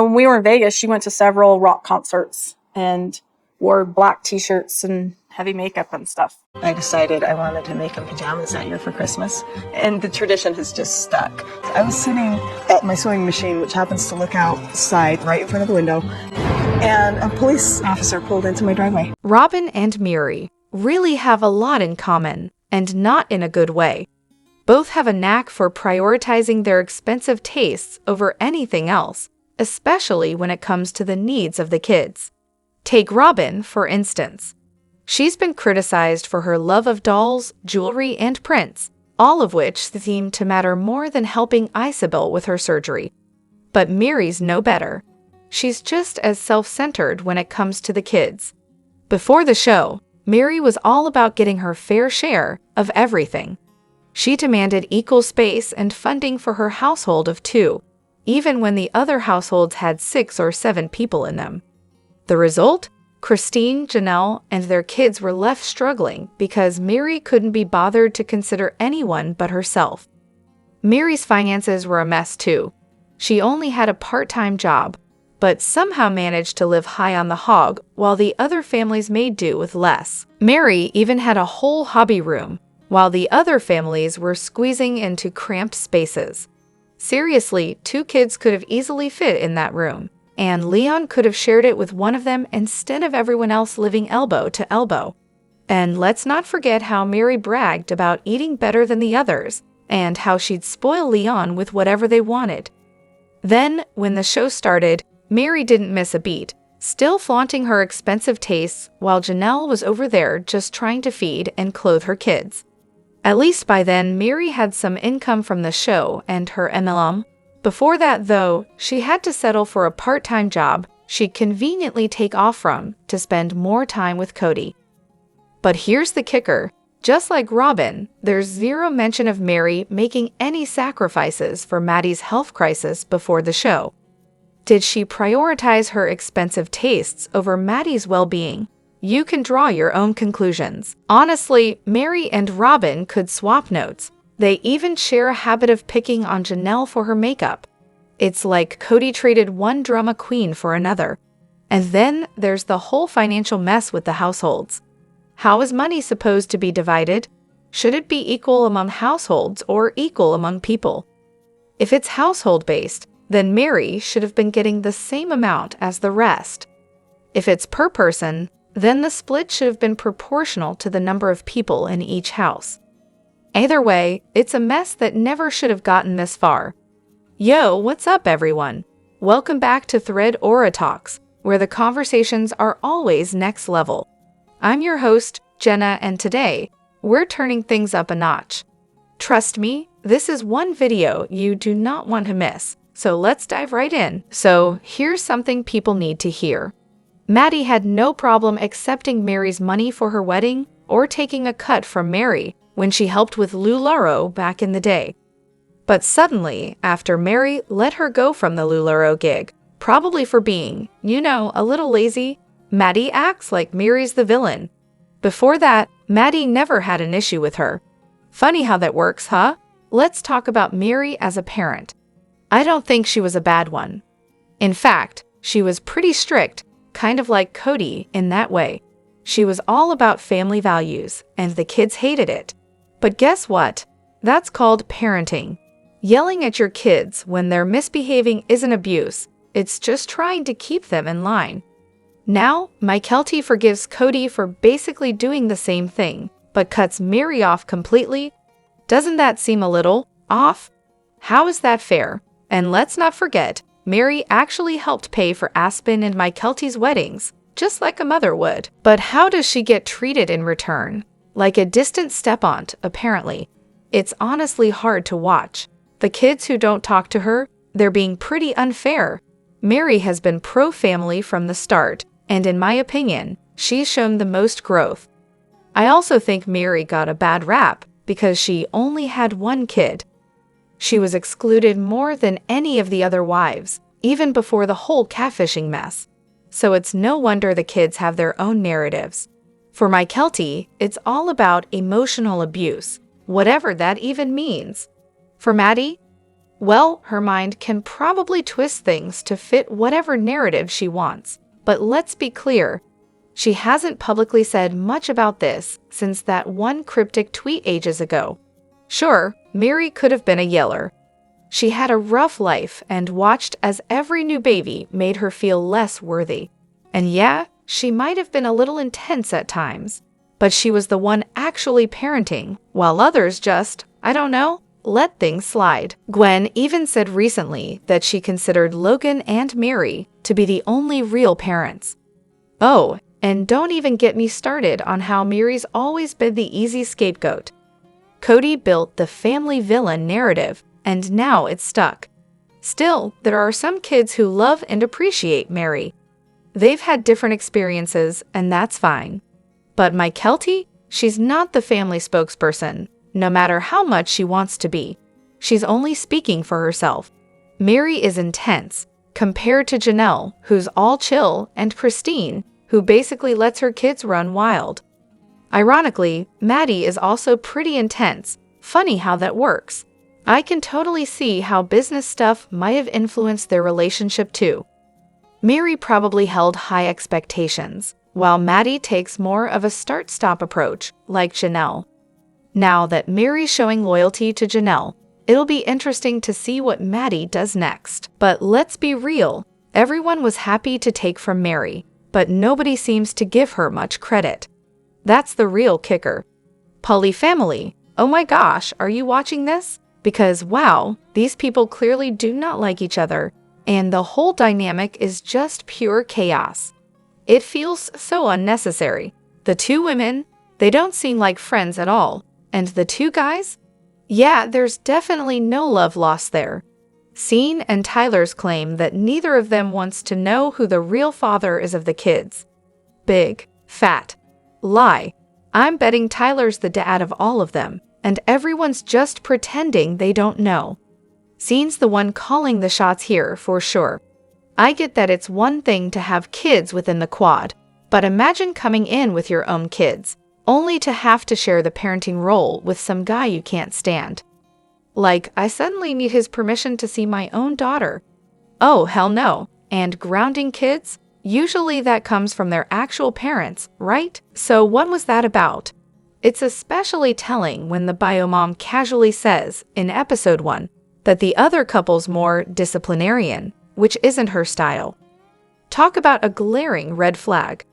When we were in Vegas, she went to several rock concerts and wore black t-shirts and heavy makeup and stuff. I decided I wanted to make them pajamas that year for Christmas, and the tradition has just stuck. I was sitting at my sewing machine, which happens to look outside right in front of the window, and a police officer pulled into my driveway. Robyn and Mary really have a lot in common, and not in a good way. Both have a knack for prioritizing their expensive tastes over anything else, especially when it comes to the needs of the kids. Take Robyn, for instance. She's been criticized for her love of dolls, jewelry, and prints, all of which seem to matter more than helping Isabel with her surgery. But Mary's no better. She's just as self-centered when it comes to the kids. Before the show, Mary was all about getting her fair share of everything. She demanded equal space and funding for her household of 2, even when the other households had 6 or 7 people in them. The result? Christine, Janelle, and their kids were left struggling because Mary couldn't be bothered to consider anyone but herself. Mary's finances were a mess too. She only had a part-time job, but somehow managed to live high on the hog while the other families made do with less. Mary even had a whole hobby room, while the other families were squeezing into cramped spaces. Seriously, 2 kids could have easily fit in that room, and Leon could have shared it with one of them instead of everyone else living elbow to elbow. And let's not forget how Mary bragged about eating better than the others, and how she'd spoil Leon with whatever they wanted. Then, when the show started, Mary didn't miss a beat, still flaunting her expensive tastes while Janelle was over there just trying to feed and clothe her kids. At least by then, Mary had some income from the show and her MLM. Before that, though, she had to settle for a part-time job she'd conveniently take off from to spend more time with Kody. But here's the kicker. Just like Robyn, there's zero mention of Mary making any sacrifices for Maddie's health crisis before the show. Did she prioritize her expensive tastes over Maddie's well-being? You can draw your own conclusions. Honestly, Mary and Robyn could swap notes. They even share a habit of picking on Janelle for her makeup. It's like Kody traded one drama queen for another. And then there's the whole financial mess with the households. How is money supposed to be divided? Should it be equal among households or equal among people? If it's household-based, then Mary should have been getting the same amount as the rest. If it's per person, then the split should have been proportional to the number of people in each house. Either way, it's a mess that never should have gotten this far. Yo, what's up, everyone? Welcome back to ThreadoraTalks, where the conversations are always next level. I'm your host, Jenna, and today, we're turning things up a notch. Trust me, this is one video you do not want to miss, so let's dive right in. So, here's something people need to hear. Maddie had no problem accepting Mary's money for her wedding or taking a cut from Mary when she helped with LuLaRoe back in the day. But suddenly, after Mary let her go from the LuLaRoe gig, probably for being, a little lazy, Maddie acts like Mary's the villain. Before that, Maddie never had an issue with her. Funny how that works, huh? Let's talk about Mary as a parent. I don't think she was a bad one. In fact, she was pretty strict, kind of like Kody in that way. She was all about family values, and the kids hated it. But guess what? That's called parenting. Yelling at your kids when they're misbehaving isn't abuse. It's just trying to keep them in line. Now, Mykelti forgives Kody for basically doing the same thing, but cuts Mary off completely. Doesn't that seem a little off? How is that fair? And let's not forget, Mary actually helped pay for Aspen and Mykelti's weddings, just like a mother would. But how does she get treated in return? Like a distant step-aunt, apparently. It's honestly hard to watch. The kids who don't talk to her, they're being pretty unfair. Mary has been pro-family from the start, and in my opinion, she's shown the most growth. I also think Mary got a bad rap because she only had one kid. She was excluded more than any of the other wives, even before the whole catfishing mess. So it's no wonder the kids have their own narratives. For Mykelti, it's all about emotional abuse, whatever that even means. For Maddie, Well, her mind can probably twist things to fit whatever narrative she wants. But let's be clear, she hasn't publicly said much about this since that one cryptic tweet ages ago. Sure, Mary could have been a yeller. She had a rough life and watched as every new baby made her feel less worthy. And yeah, she might have been a little intense at times, but she was the one actually parenting, while others just, I don't know, let things slide. Gwen even said recently that she considered Logan and Mary to be the only real parents. Oh, and don't even get me started on how Mary's always been the easy scapegoat. Kody built the family villain narrative, and now it's stuck. Still, there are some kids who love and appreciate Mary. They've had different experiences, and that's fine. But my Kelty, she's not the family spokesperson, no matter how much she wants to be. She's only speaking for herself. Mary is intense, compared to Janelle, who's all chill and pristine, who basically lets her kids run wild. Ironically, Maddie is also pretty intense. Funny how that works. I can totally see how business stuff might have influenced their relationship too. Mary probably held high expectations, while Maddie takes more of a start-stop approach, like Janelle. Now that Mary's showing loyalty to Janelle, it'll be interesting to see what Maddie does next. But let's be real, everyone was happy to take from Mary, but nobody seems to give her much credit. That's the real kicker. Polyfamily, oh my gosh, are you watching this? Because wow, these people clearly do not like each other, and the whole dynamic is just pure chaos. It feels so unnecessary. The two women, they don't seem like friends at all. And the two guys? Yeah, there's definitely no love lost there. Scene and Tyler's claim that neither of them wants to know who the real father is of the kids. Big, fat lie. I'm betting Tyler's the dad of all of them, and everyone's just pretending they don't know. Scene's the one calling the shots here for sure. I get that it's one thing to have kids within the quad, but imagine coming in with your own kids, only to have to share the parenting role with some guy you can't stand. Like, I suddenly need his permission to see my own daughter. Oh, hell no. And grounding kids? Usually that comes from their actual parents, right? So what was that about? It's especially telling when the bio mom casually says, in episode 1, that the other couple's more disciplinarian, which isn't her style. Talk about a glaring red flag.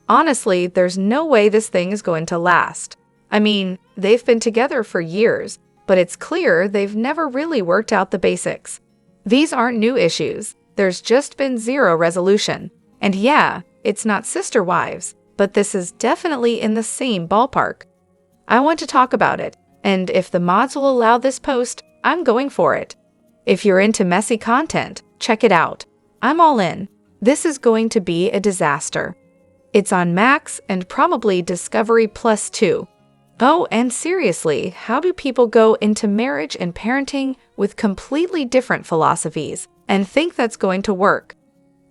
Honestly, there's no way this thing is going to last. I mean, they've been together for years, but it's clear they've never really worked out the basics. These aren't new issues. There's just been zero resolution. And yeah, it's not sister wives, but this is definitely in the same ballpark. I want to talk about it, and if the mods will allow this post, I'm going for it. If you're into messy content, check it out. I'm all in. This is going to be a disaster. It's on Max and probably Discovery Plus too. Oh, and seriously, how do people go into marriage and parenting with completely different philosophies and think that's going to work?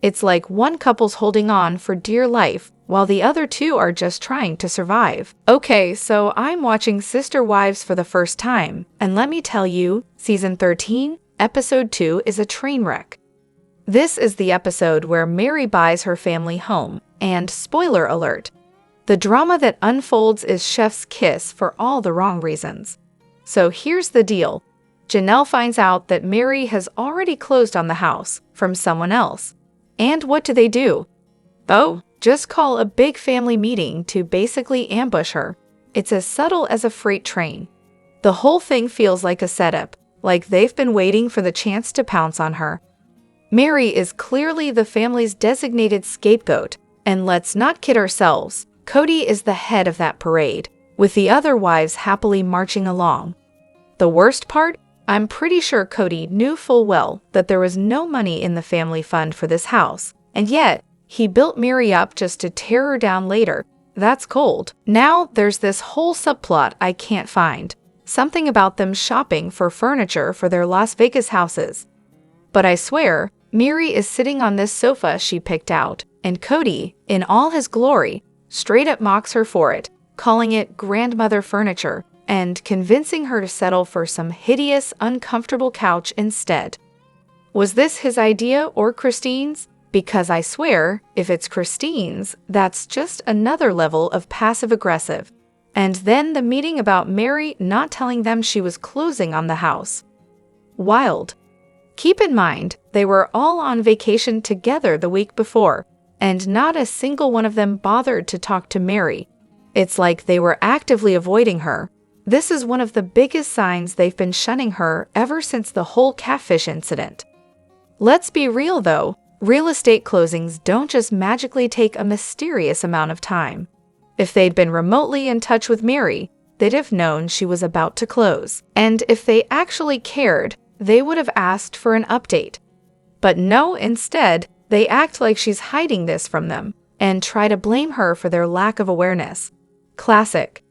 It's like one couple's holding on for dear life while the other two are just trying to survive. Okay, so I'm watching Sister Wives for the first time, and let me tell you, Season 13, Episode 2 is a train wreck. This is the episode where Mary buys her family home, and spoiler alert, the drama that unfolds is chef's kiss for all the wrong reasons. So here's the deal. Janelle finds out that Mary has already closed on the house from someone else. And what do? Oh, just call a big family meeting to basically ambush her. It's as subtle as a freight train. The whole thing feels like a setup, like they've been waiting for the chance to pounce on her. Mary is clearly the family's designated scapegoat, and let's not kid ourselves, Kody is the head of that parade, with the other wives happily marching along. The worst part? I'm pretty sure Kody knew full well that there was no money in the family fund for this house, and yet, he built Mary up just to tear her down later. That's cold. Now, there's this whole subplot I can't find. Something about them shopping for furniture for their Las Vegas houses. But I swear, Mary is sitting on this sofa she picked out, and Kody, in all his glory, straight up mocks her for it, calling it grandmother furniture, and convincing her to settle for some hideous, uncomfortable couch instead. Was this his idea or Christine's? Because I swear, if it's Christine's, that's just another level of passive-aggressive. And then the meeting about Mary not telling them she was closing on the house. Wild. Keep in mind, they were all on vacation together the week before, and not a single one of them bothered to talk to Mary. It's like they were actively avoiding her. This is one of the biggest signs they've been shunning her ever since the whole catfish incident. Let's be real though, real estate closings don't just magically take a mysterious amount of time. If they'd been remotely in touch with Mary, they'd have known she was about to close. And if they actually cared, they would have asked for an update. But no, instead, they act like she's hiding this from them and try to blame her for their lack of awareness. Classic.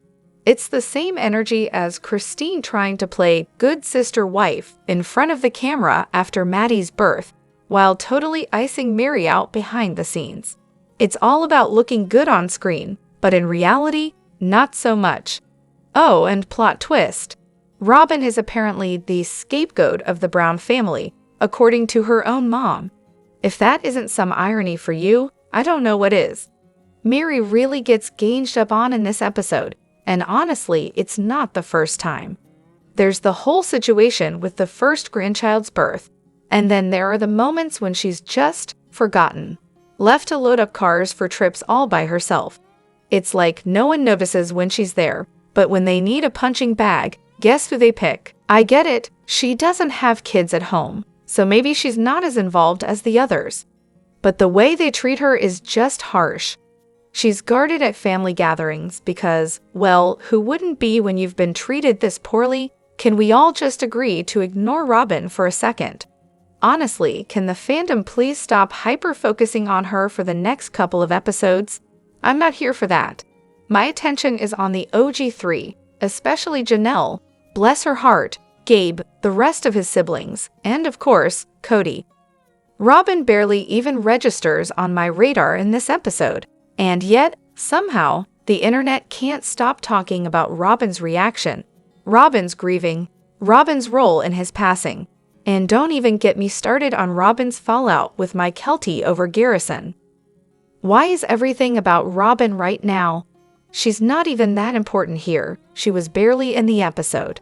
It's the same energy as Christine trying to play good sister wife in front of the camera after Maddie's birth, while totally icing Mary out behind the scenes. It's all about looking good on screen, but in reality, not so much. Oh, and plot twist. Robyn is apparently the scapegoat of the Brown family, according to her own mom. If that isn't some irony for you, I don't know what is. Mary really gets ganged up on in this episode, and honestly, it's not the first time. There's the whole situation with the first grandchild's birth, and then there are the moments when she's just forgotten, left to load up cars for trips all by herself. It's like no one notices when she's there, but when they need a punching bag, guess who they pick? I get it, she doesn't have kids at home, so maybe she's not as involved as the others. But the way they treat her is just harsh. She's guarded at family gatherings because, well, who wouldn't be when you've been treated this poorly? Can we all just agree to ignore Robyn for a second? Honestly, can the fandom please stop hyper-focusing on her for the next couple of episodes? I'm not here for that. My attention is on the OG3, especially Janelle, bless her heart, Gabe, the rest of his siblings, and of course, Kody. Robyn barely even registers on my radar in this episode, and yet, somehow, the internet can't stop talking about Robyn's reaction, Robyn's grieving, Robyn's role in his passing, and don't even get me started on Robyn's fallout with my Kelty over Garrison. Why is everything about Robyn right now? She's not even that important here, she was barely in the episode.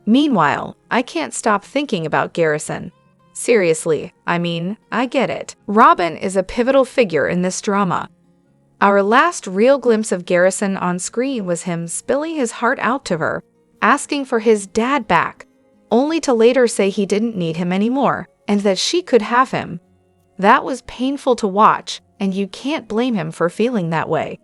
Meanwhile, I can't stop thinking about Garrison. Seriously, I mean, I get it. Robyn is a pivotal figure in this drama. Our last real glimpse of Garrison on screen was him spilling his heart out to her, asking for his dad back, only to later say he didn't need him anymore, and that she could have him. That was painful to watch, and you can't blame him for feeling that way.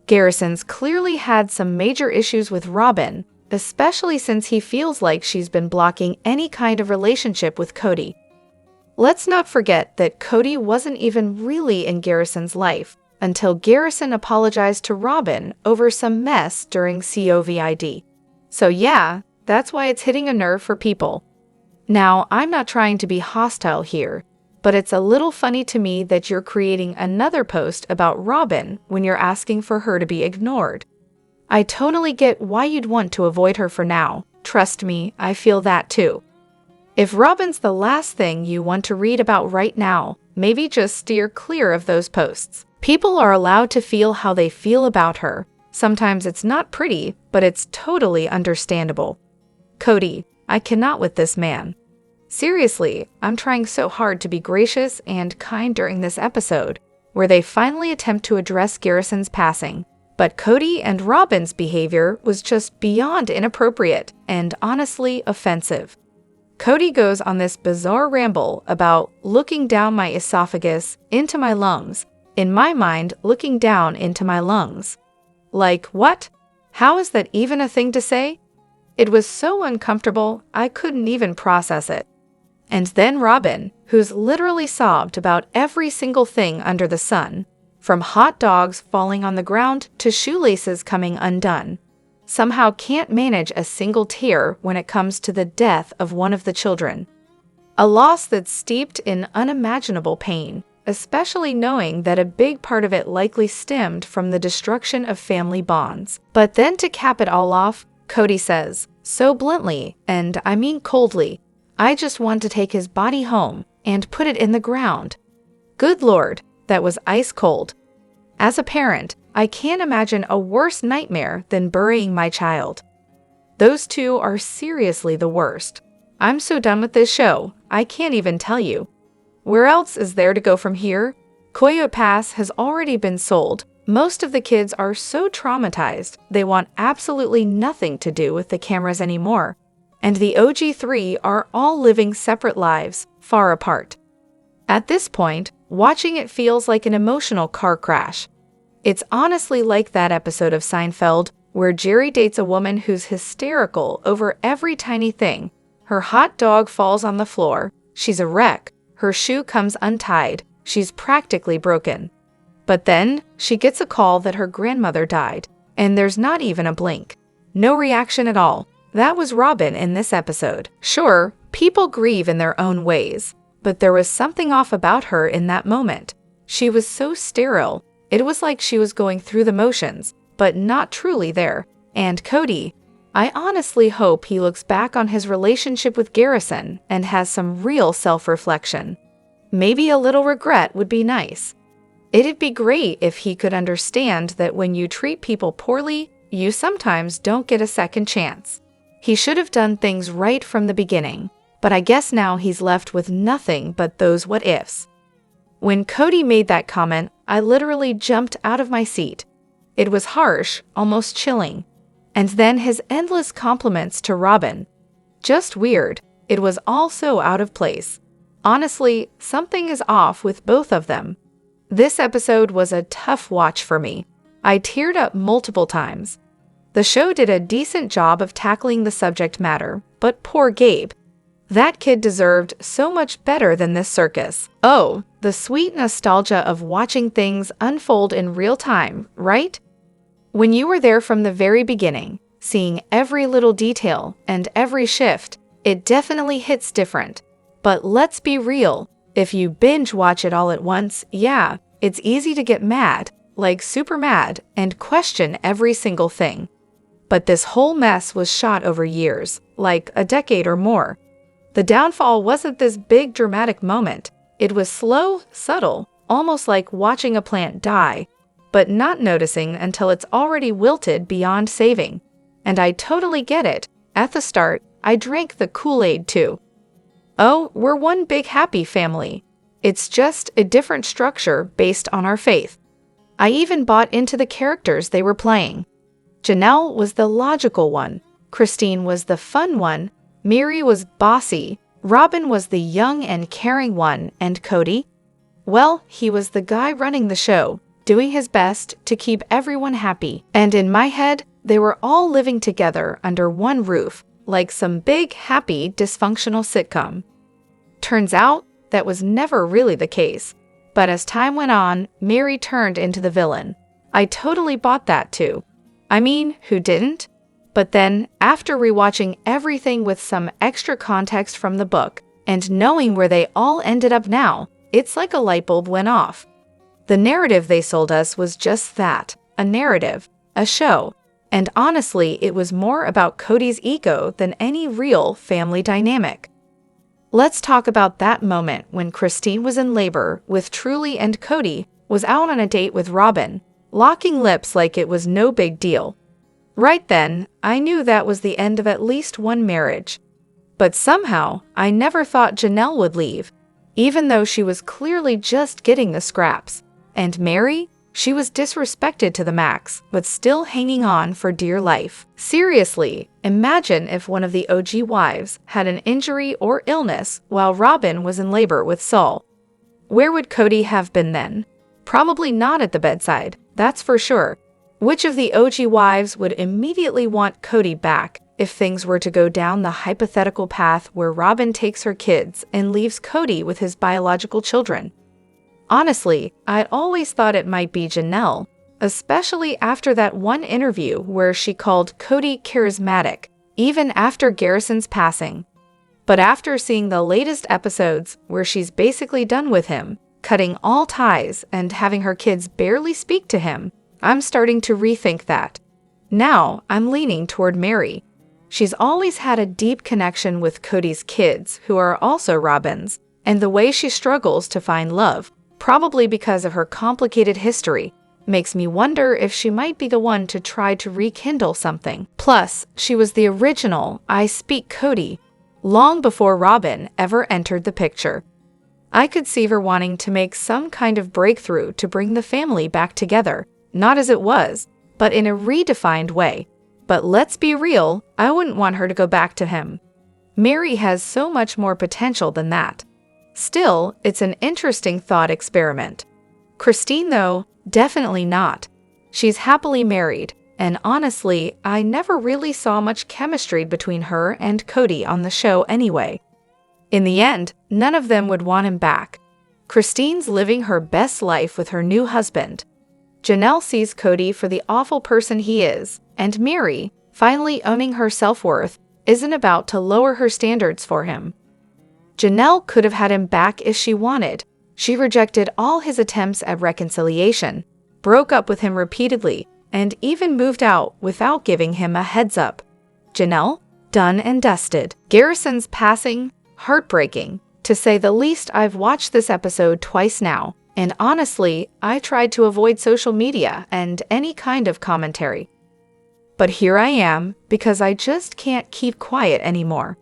Garrison's clearly had some major issues with Robyn, especially since he feels like she's been blocking any kind of relationship with Kody. Let's not forget that Kody wasn't even really in Garrison's life until Garrison apologized to Robyn over some mess during COVID. So yeah, that's why it's hitting a nerve for people. Now, I'm not trying to be hostile here, but it's a little funny to me that you're creating another post about Robyn when you're asking for her to be ignored. I totally get why you'd want to avoid her for now. Trust me, I feel that too. If Robyn's the last thing you want to read about right now, maybe just steer clear of those posts. People are allowed to feel how they feel about her. Sometimes it's not pretty, but it's totally understandable. Kody, I cannot with this man. Seriously, I'm trying so hard to be gracious and kind during this episode, where they finally attempt to address Garrison's passing. But Kody and Robyn's behavior was just beyond inappropriate and honestly offensive. Kody goes on this bizarre ramble about looking down my esophagus into my lungs, in my mind, looking down into my lungs. Like, what? How is that even a thing to say? It was so uncomfortable, I couldn't even process it. And then Robyn, who's literally sobbed about every single thing under the sun, from hot dogs falling on the ground to shoelaces coming undone, somehow can't manage a single tear when it comes to the death of one of the children. A loss that's steeped in unimaginable pain, especially knowing that a big part of it likely stemmed from the destruction of family bonds. But then to cap it all off, Kody says, so bluntly, and I mean coldly, I just want to take his body home and put it in the ground. Good Lord, that was ice cold. As a parent, I can't imagine a worse nightmare than burying my child. Those two are seriously the worst. I'm so done with this show, I can't even tell you. Where else is there to go from here? Coyote Pass has already been sold. Most of the kids are so traumatized, they want absolutely nothing to do with the cameras anymore. And the OG3 are all living separate lives, far apart. At this point, watching it feels like an emotional car crash. It's honestly like that episode of Seinfeld where Jerry dates a woman who's hysterical over every tiny thing. Her hot dog falls on the floor, she's a wreck, her shoe comes untied, she's practically broken. But then, she gets a call that her grandmother died, and there's not even a blink. No reaction at all. That was Robyn in this episode. Sure, people grieve in their own ways, but there was something off about her in that moment. She was so sterile. It was like she was going through the motions, but not truly there. And Kody, I honestly hope he looks back on his relationship with Garrison and has some real self-reflection. Maybe a little regret would be nice. It'd be great if he could understand that when you treat people poorly, you sometimes don't get a second chance. He should have done things right from the beginning, but I guess now he's left with nothing but those what-ifs. When Kody made that comment, I literally jumped out of my seat. It was harsh, almost chilling. And then his endless compliments to Robyn. Just weird. It was all so out of place. Honestly, something is off with both of them. This episode was a tough watch for me. I teared up multiple times. The show did a decent job of tackling the subject matter, but poor Gabe. That kid deserved so much better than this circus. Oh, the sweet nostalgia of watching things unfold in real time, right? When you were there from the very beginning, seeing every little detail and every shift, it definitely hits different. But let's be real. If you binge watch it all at once, yeah, it's easy to get mad, like super mad, and question every single thing. But this whole mess was shot over years, like a decade or more. The downfall wasn't this big dramatic moment. It was slow, subtle, almost like watching a plant die, but not noticing until it's already wilted beyond saving. And I totally get it. At the start, I drank the Kool-Aid too. Oh, we're one big happy family. It's just a different structure based on our faith. I even bought into the characters they were playing. Janelle was the logical one, Christine was the fun one, Miri was bossy, Robyn was the young and caring one, and Kody? Well, he was the guy running the show, doing his best to keep everyone happy. And in my head, they were all living together under one roof, like some big, happy, dysfunctional sitcom. Turns out, that was never really the case. But as time went on, Miri turned into the villain. I totally bought that too. I mean, who didn't? But then, after rewatching everything with some extra context from the book, and knowing where they all ended up now, it's like a light bulb went off. The narrative they sold us was just that, a narrative, a show. And honestly, it was more about Kody's ego than any real family dynamic. Let's talk about that moment when Christine was in labor with Truly and Kody was out on a date with Robyn, locking lips like it was no big deal. Right then, I knew that was the end of at least one marriage. But somehow, I never thought Janelle would leave, even though she was clearly just getting the scraps. And Mary? She was disrespected to the max, but still hanging on for dear life. Seriously, imagine if one of the OG wives had an injury or illness while Robyn was in labor with Saul. Where would Kody have been then? Probably not at the bedside, that's for sure. Which of the OG wives would immediately want Kody back if things were to go down the hypothetical path where Robyn takes her kids and leaves Kody with his biological children? Honestly, I'd always thought it might be Janelle, especially after that one interview where she called Kody charismatic, even after Garrison's passing. But after seeing the latest episodes where she's basically done with him, cutting all ties and having her kids barely speak to him, I'm starting to rethink that. Now, I'm leaning toward Mary. She's always had a deep connection with Kody's kids, who are also Robyn's, and the way she struggles to find love, probably because of her complicated history, makes me wonder if she might be the one to try to rekindle something. Plus, she was the original I Speak Kody, long before Robyn ever entered the picture. I could see her wanting to make some kind of breakthrough to bring the family back together, not as it was, but in a redefined way. But let's be real, I wouldn't want her to go back to him. Mary has so much more potential than that. Still, it's an interesting thought experiment. Christine, though, definitely not. She's happily married, and honestly, I never really saw much chemistry between her and Kody on the show anyway. In the end, none of them would want him back. Christine's living her best life with her new husband. Janelle sees Kody for the awful person he is, and Mary, finally owning her self-worth, isn't about to lower her standards for him. Janelle could have had him back if she wanted. She rejected all his attempts at reconciliation, broke up with him repeatedly, and even moved out without giving him a heads up. Janelle? Done and dusted. Garrison's Passing? Heartbreaking. To say the least, I've watched this episode twice now, and honestly, I tried to avoid social media and any kind of commentary. But here I am, because I just can't keep quiet anymore.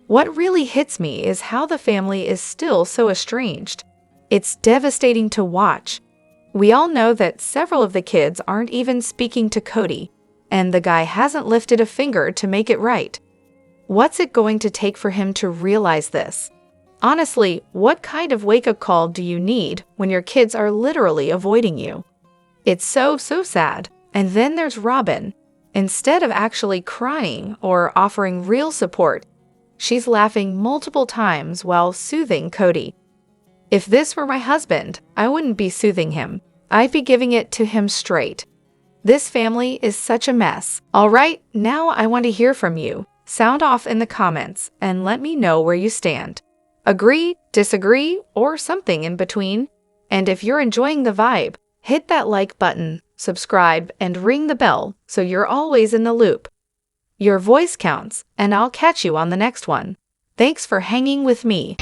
What really hits me is how the family is still so estranged. It's devastating to watch. We all know that several of the kids aren't even speaking to Kody, and the guy hasn't lifted a finger to make it right. What's it going to take for him to realize this? Honestly, what kind of wake-up call do you need when your kids are literally avoiding you? It's so sad. And then there's Robyn. Instead of actually crying or offering real support, she's laughing multiple times while soothing Kody. If this were my husband, I wouldn't be soothing him. I'd be giving it to him straight. This family is such a mess. All right, now I want to hear from you. Sound off in the comments and let me know where you stand. Agree, disagree, or something in between? And if you're enjoying the vibe, hit that like button, subscribe, and ring the bell so you're always in the loop. Your voice counts, and I'll catch you on the next one. Thanks for hanging with me.